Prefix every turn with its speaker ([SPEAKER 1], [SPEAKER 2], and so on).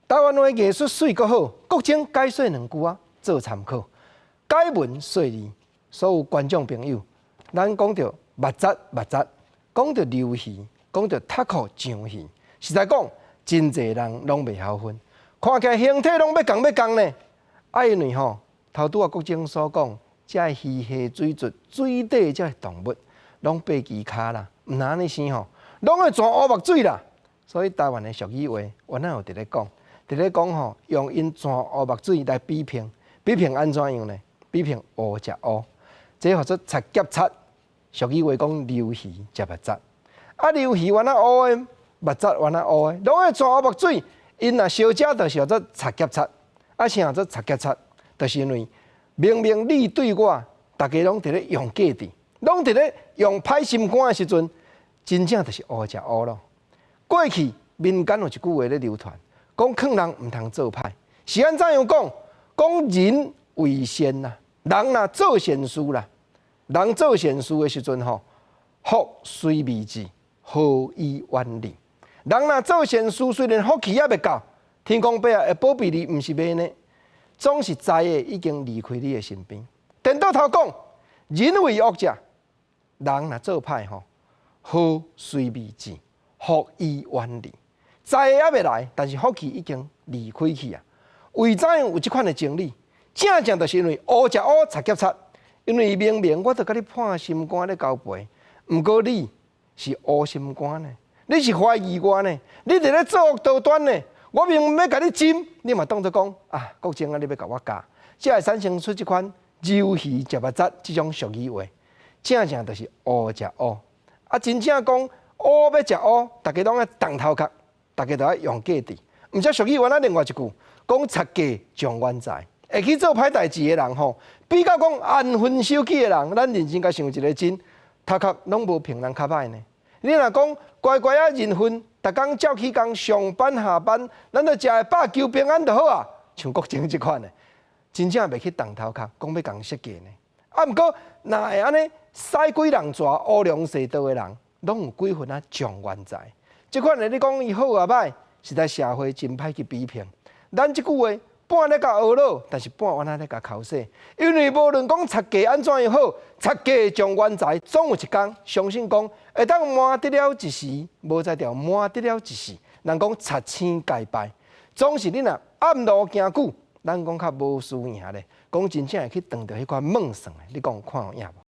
[SPEAKER 1] 台湾话艺术水阁好，国情解说两句啊做参考。解文说字，所有观众朋友，咱讲到目杂，讲到流戏，讲到脱裤上戏，实在讲，真侪人拢袂晓分，看起来形体拢要共呢。因为头拄国情所讲，这鱼虾水族水底这动物，拢爬机骹啦，毋那安尼生拢会钻乌目水啦。所以台湾的俗语话，原来有伫咧讲用因钻乌目水来比拼安怎样呢？比拼乌食乌，这叫做贼夹贼。俗语话讲流鱼食目杂，流鱼原来乌的，目杂原来乌的，拢会钻乌目水。因若小食就是叫做贼夹贼，啥叫做贼夹贼？就是因为明明你对我，大家拢伫咧用价值，拢伫咧用歹心肝的时阵，真正就是乌食乌咯。过去民间有一句话咧流传，讲劝人毋通做歹，是安怎样讲？讲人为善啦，人若做善事啦，人做善事的时阵福虽未至，好以远离。人若做善事，虽然福气也未到，天公伯会保庇你，毋是袂呢？总是知的已经离开你的身边。颠倒头讲，人为恶者，人若做歹好虽未至，福以远离。知的还未来，但是福气已经离开去啊。为怎样有这款的情理？正就是因为乌食乌，贼夹贼。因为明明我著甲你判心肝咧交陪，毋过你是乌心肝呢，你是怀疑我呢，你伫咧作恶多端呢。我明明要甲你斟，你嘛当作讲国情啊，你要甲我教，才会产生出这款流鱼食目杂这种俗语话。正就是乌食乌，真正讲乌要食乌，大家拢爱动头壳，大家都爱用价值。毋则俗语原来另外一句讲贼价状元财，会去做歹代志的人比较讲安分守己的人，咱认真甲想一个真，头壳拢无平人较歹呢。你若讲乖乖啊认份，逐工照起工上班下班，咱就食个饱求平安就好啊。像国情即款的，真正袂去动头壳，讲要共设计呢。毋过若会安尼使鬼人蛇乌龙世道的人，拢有几分状元财。即款的你讲伊好也歹，是在社会真歹去比拼。咱即句话半咧甲学老，但是半原来咧甲考试。因为无论讲贼价安怎样好，贼价状元财，总有一天相信讲会当瞒得了一时，无才调瞒得了一世。人讲贼青界败，总是你若暗路行久，咱讲较无输赢咧。讲真正会去断着迄款梦算的，你讲有看有影无？